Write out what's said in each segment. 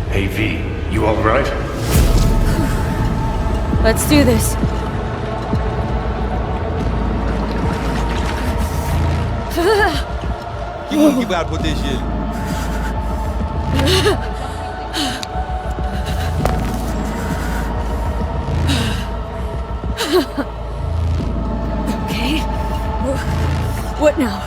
Hey V, you alright? Let's do this. Give out what this is. Okay. What now?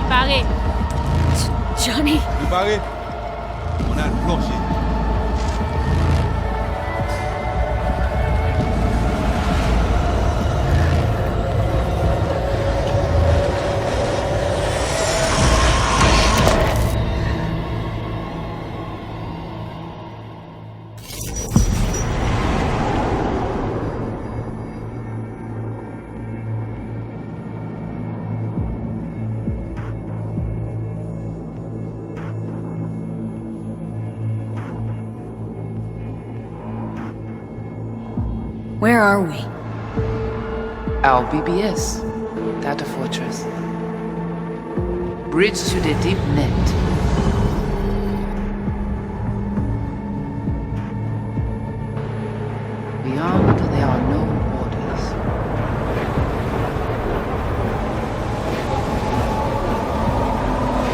Barré. Johnny? You barré? On a le plancher. Where are we? Our BBS, Data Fortress. Bridge to the deep net. Beyond, there are no borders.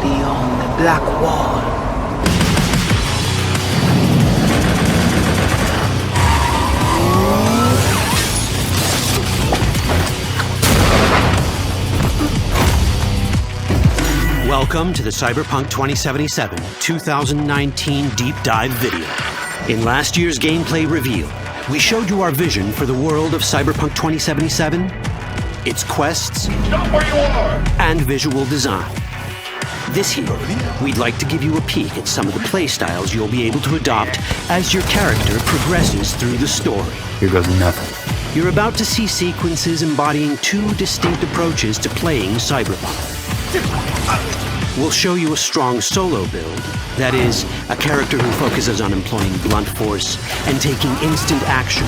Beyond the black wall. Welcome to the Cyberpunk 2077 2019 Deep Dive video. In last year's gameplay reveal, we showed you our vision for the world of Cyberpunk 2077, its quests, Stop where you are! and visual design. This year, we'd like to give you a peek at some of the playstyles you'll be able to adopt as your character progresses through the story. Here goes nothing. You're about to see sequences embodying two distinct approaches to playing Cyberpunk. We'll show you a strong solo build, that is, a character who focuses on employing blunt force and taking instant action,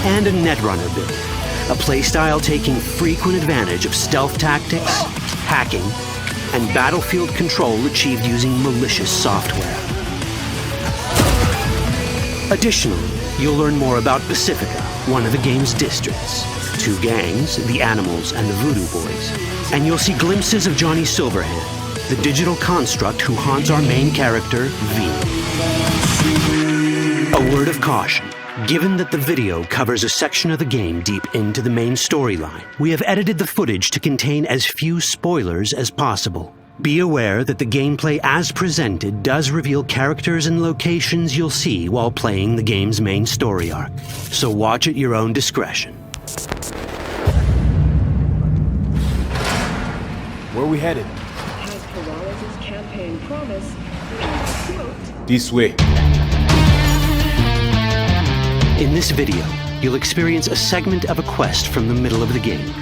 and a netrunner build, a playstyle taking frequent advantage of stealth tactics, hacking, and battlefield control achieved using malicious software. Additionally, you'll learn more about Pacifica, one of the game's districts, two gangs, the Animals and the Voodoo Boys, and you'll see glimpses of Johnny Silverhand, the digital construct who haunts our main character, V. A word of caution. Given that the video covers a section of the game deep into the main storyline, we have edited the footage to contain as few spoilers as possible. Be aware that the gameplay as presented does reveal characters and locations you'll see while playing the game's main story arc, so watch at your own discretion. Where are we headed? As Peralez's campaign promise, quote, This way. In this video, you'll experience a segment of a quest from the middle of the game.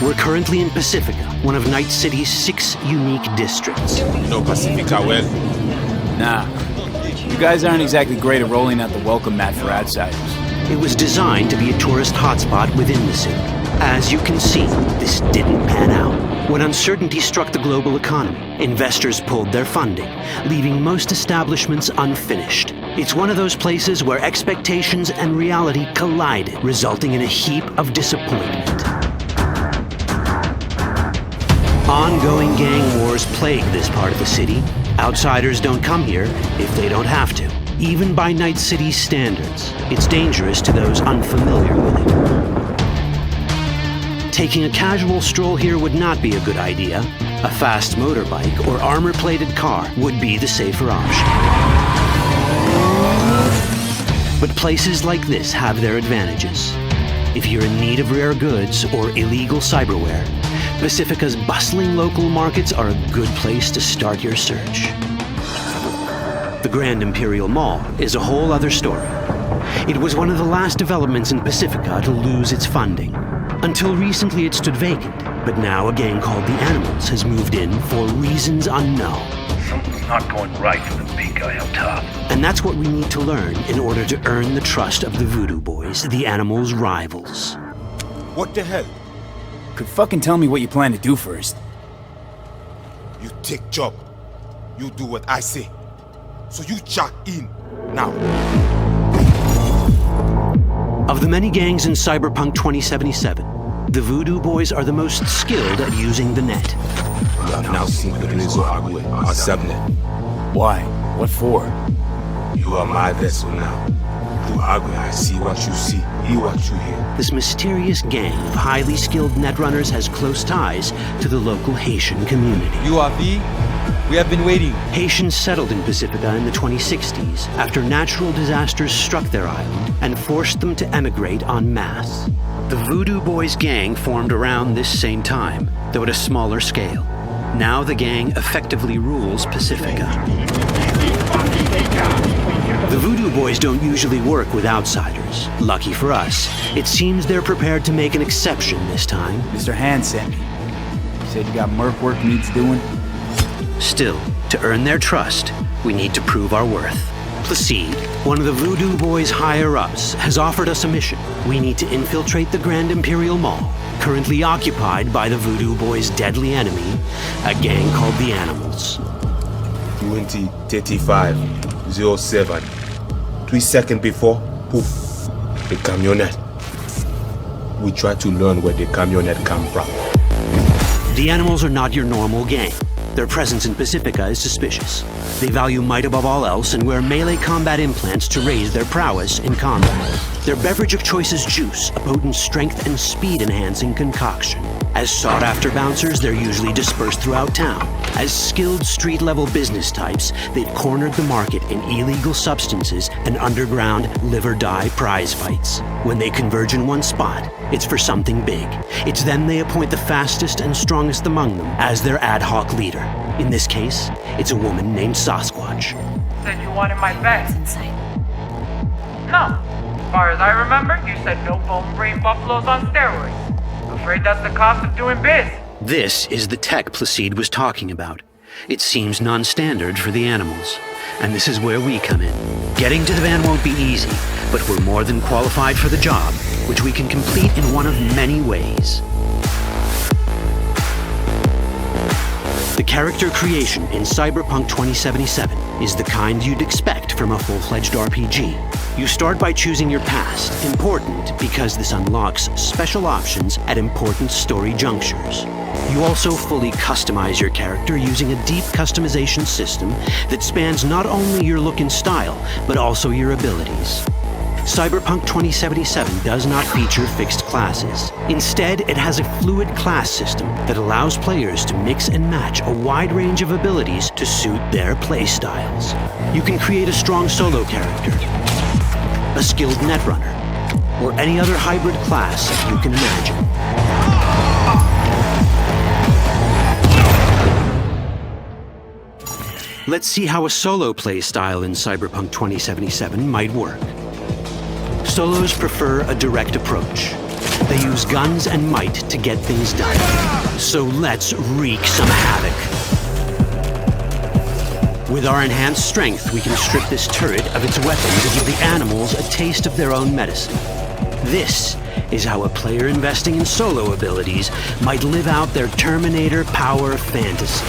We're currently in Pacifica, one of Night City's 6 unique districts. No Pacifica well. Nah. You guys aren't exactly great at rolling out the welcome mat for outsiders. It was designed to be a tourist hotspot within the city. As you can see, this didn't pan out. When uncertainty struck the global economy, investors pulled their funding, leaving most establishments unfinished. It's one of those places where expectations and reality collided, resulting in a heap of disappointment. Ongoing gang wars plague this part of the city. Outsiders don't come here if they don't have to. Even by Night City's standards, it's dangerous to those unfamiliar with it. Taking a casual stroll here would not be a good idea. A fast motorbike or armor-plated car would be the safer option. But places like this have their advantages. If you're in need of rare goods or illegal cyberware, Pacifica's bustling local markets are a good place to start your search. The Grand Imperial Mall is a whole other story. It was one of the last developments in Pacifica to lose its funding. Until recently it stood vacant, but now a gang called the Animals has moved in for reasons unknown. Something's not going right for the big guy up top. And that's what we need to learn in order to earn the trust of the Voodoo Boys, the Animals' rivals. What the hell? Could fucking tell me what you plan to do first. You take job. You do what I say. So you jack in. Now. Of the many gangs in Cyberpunk 2077, the Voodoo Boys are the most skilled at using the net. You have now sincronizado Agüe, our subnet. Why? What for? You are my vessel now. Through Agüe, I see what you see, hear what you hear. This mysterious gang of highly skilled netrunners has close ties to the local Haitian community. URV, we have been waiting. Haitians settled in Pacifica in the 2060s after natural disasters struck their island and forced them to emigrate en masse. The Voodoo Boys gang formed around this same time, though at a smaller scale. Now the gang effectively rules Pacifica. The Voodoo Boys don't usually work with outsiders. Lucky for us, it seems they're prepared to make an exception this time. Mr. Hand sent me. Said you got merc work needs doing. Still, to earn their trust, we need to prove our worth. Placide, one of the Voodoo Boys' higher-ups, has offered us a mission. We need to infiltrate the Grand Imperial Mall, currently occupied by the Voodoo Boys' deadly enemy, a gang called the Animals. 20:35:07. 3 seconds before, poof, the camionette. We try to learn where the camionette come from. The Animals are not your normal gang. Their presence in Pacifica is suspicious. They value might above all else and wear melee combat implants to raise their prowess in combat. Their beverage of choice is juice, a potent strength and speed-enhancing concoction. As sought-after bouncers, they're usually dispersed throughout town. As skilled street-level business types, they've cornered the market in illegal substances and underground live-or-die prize fights. When they converge in one spot, it's for something big. It's then they appoint the fastest and strongest among them as their ad hoc leader. In this case, it's a woman named Sasquatch. Said you wanted my bed. That's insane. No. As far as I remember, you said no bone brain buffaloes on steroids. Afraid that's the cost of doing biz. This is the tech Placide was talking about. It seems non-standard for the Animals. And this is where we come in. Getting to the van won't be easy, but we're more than qualified for the job, which we can complete in one of many ways. The character creation in Cyberpunk 2077 is the kind you'd expect from a full-fledged RPG. You start by choosing your past, important because this unlocks special options at important story junctures. You also fully customize your character using a deep customization system that spans not only your look and style, but also your abilities. Cyberpunk 2077 does not feature fixed classes. Instead, it has a fluid class system that allows players to mix and match a wide range of abilities to suit their playstyles. You can create a strong solo character, a skilled netrunner, or any other hybrid class you can imagine. Let's see how a solo play style in Cyberpunk 2077 might work. Solos prefer a direct approach. They use guns and might to get things done. So let's wreak some havoc. With our enhanced strength, we can strip this turret of its weapons and give the Animals a taste of their own medicine. This is how a player investing in solo abilities might live out their Terminator power fantasy.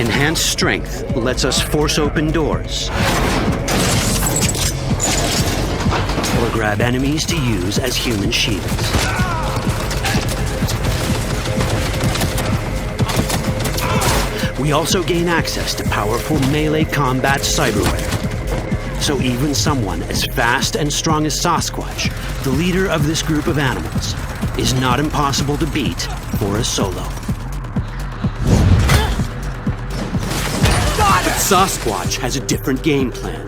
Enhanced strength lets us force open doors or grab enemies to use as human shields. We also gain access to powerful melee combat cyberware. So even someone as fast and strong as Sasquatch, the leader of this group of animals, is not impossible to beat for a solo. But Sasquatch has a different game plan.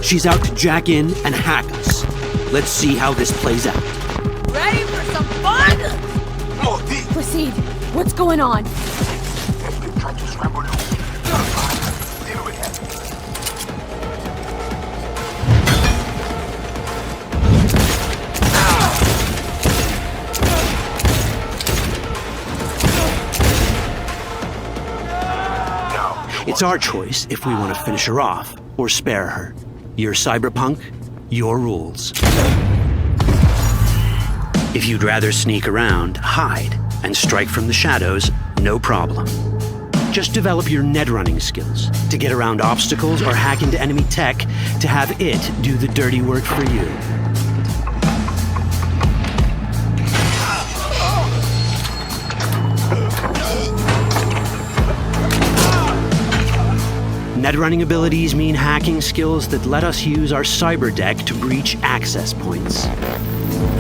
She's out to jack in and hack us. Let's see how this plays out. Ready for some fun? Proceed. What's going on? It's our choice if we want to finish her off or spare her. You're Cyberpunk, your rules. If you'd rather sneak around, hide, and strike from the shadows, no problem. Just develop your net running skills to get around obstacles or hack into enemy tech to have it do the dirty work for you. Net running abilities mean hacking skills that let us use our cyber deck to breach access points.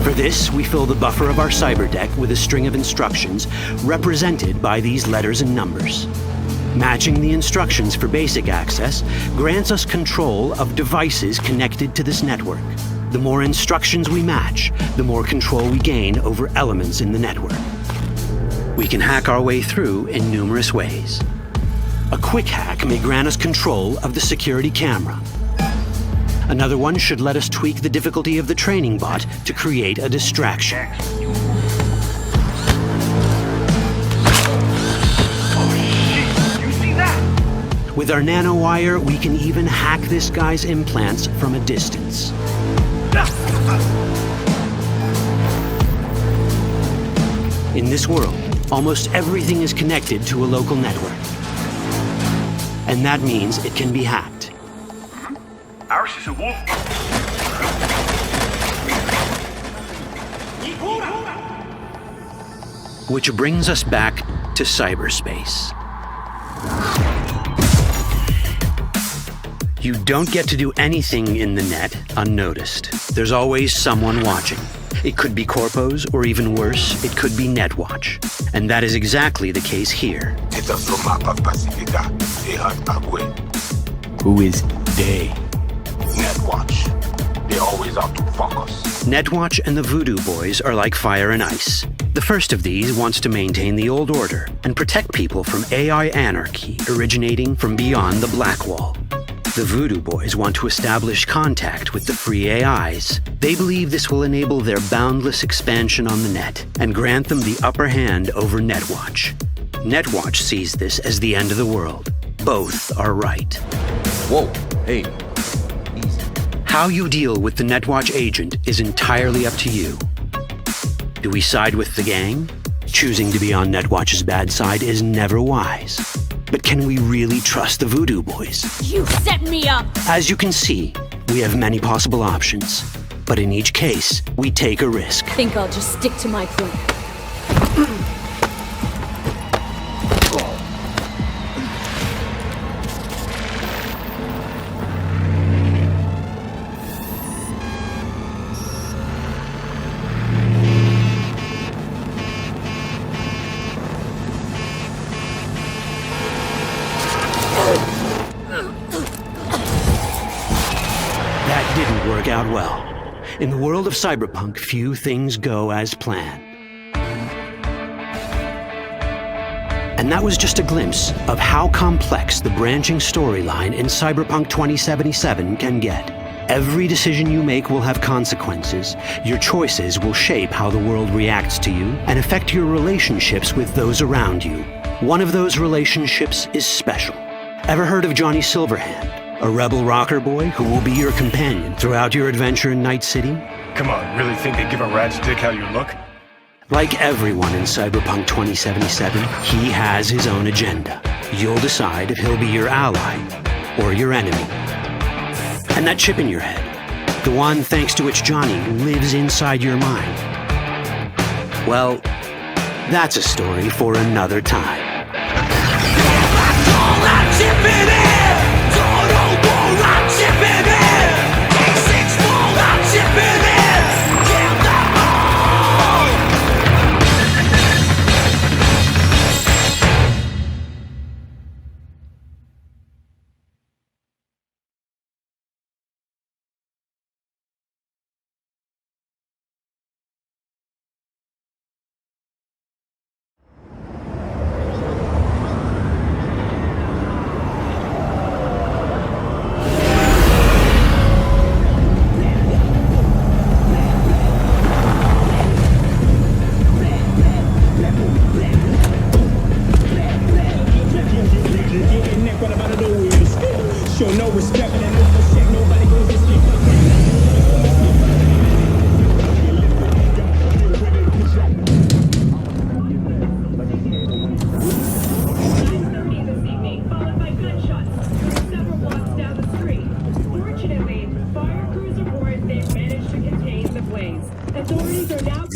For this, we fill the buffer of our cyber deck with a string of instructions represented by these letters and numbers. Matching the instructions for basic access grants us control of devices connected to this network. The more instructions we match, the more control we gain over elements in the network. We can hack our way through in numerous ways. A quick hack may grant us control of the security camera. Another one should let us tweak the difficulty of the training bot to create a distraction. With our nanowire, we can even hack this guy's implants from a distance. In this world, almost everything is connected to a local network. And that means it can be hacked. Ours is a wolf. Which brings us back to cyberspace. You don't get to do anything in the net unnoticed. There's always someone watching. It could be corpos, or even worse, it could be Netwatch. And that is exactly the case here. Who is they? Netwatch. They're always out to fuck us. Netwatch and the Voodoo Boys are like fire and ice. The first of these wants to maintain the old order and protect people from AI anarchy originating from beyond the Black Wall. The Voodoo Boys want to establish contact with the free AIs. They believe this will enable their boundless expansion on the net and grant them the upper hand over Netwatch. Netwatch sees this as the end of the world. Both are right. Whoa, hey, easy. How you deal with the Netwatch agent is entirely up to you. Do we side with the gang? Choosing to be on Netwatch's bad side is never wise. But can we really trust the Voodoo Boys? You set me up! As you can see, we have many possible options. But in each case, we take a risk. Think I'll just stick to my plan. Out well. In the world of cyberpunk, few things go as planned. And that was just a glimpse of how complex the branching storyline in Cyberpunk 2077 can get. Every decision you make will have consequences. Your choices will shape how the world reacts to you and affect your relationships with those around you. One of those relationships is special. Ever heard of Johnny Silverhand? A rebel rocker boy who will be your companion throughout your adventure in Night City? Come on, really think they give a rat's dick how you look? Like everyone in Cyberpunk 2077, he has his own agenda. You'll decide if he'll be your ally or your enemy. And that chip in your head, the one thanks to which Johnny lives inside your mind, well, that's a story for another time.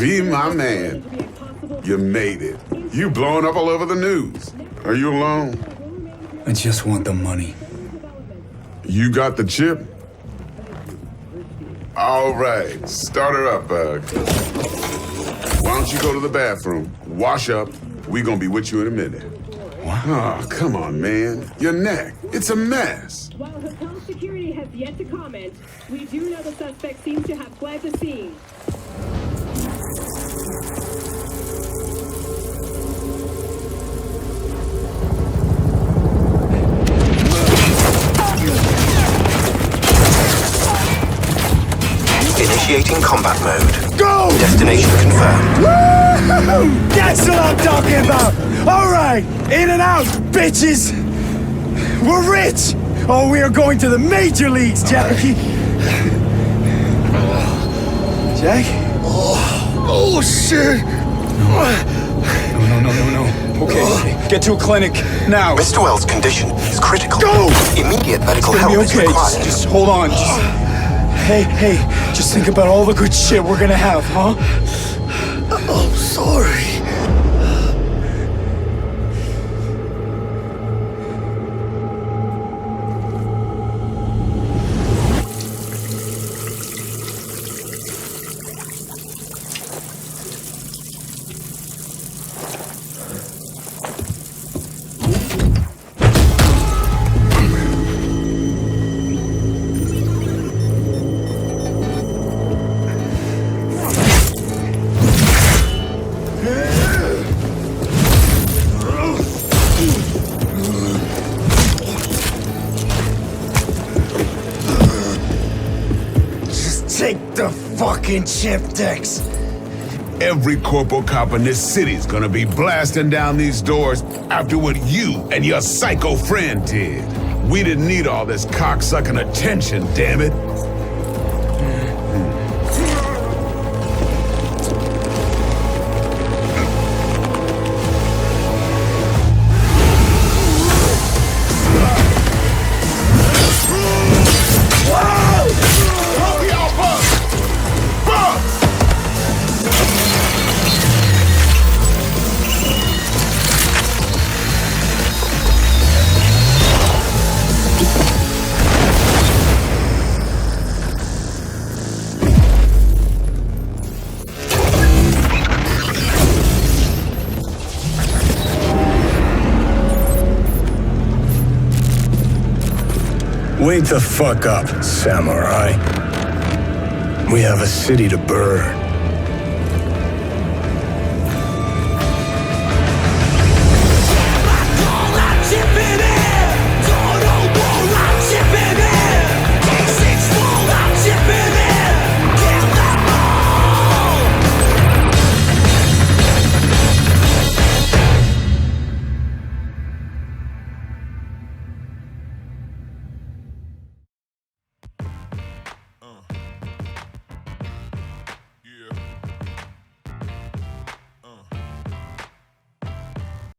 Be my man. You made it. You blowing up all over the news. Are you alone? I just want the money. You got the chip? All right, start her up, Bug. Why don't you go to the bathroom, wash up, we gonna be with you in a minute. What? Oh, come on, man. Your neck, it's a mess. While hotel security has yet to comment, we do know the suspect seems to have fled the scene. Initiating combat mode. Go! Destination confirmed. Woo! That's what I'm talking about! Alright! In and out, bitches! We're rich! Oh, we are going to the major leagues, Jackie! Jack? Oh, shit! No. Okay, get to a clinic, now! Mr. Wells' condition is critical. Go! Immediate medical It's gonna help be okay. is required. Just hold on. Hey, just think about all the good shit we're gonna have, huh? Oh, sorry. Take the fucking chip, Dex. Every corporal cop in this city's gonna be blasting down these doors after what you and your psycho friend did. We didn't need all this cocksucking attention, damn it. Wake the fuck up, samurai. We have a city to burn.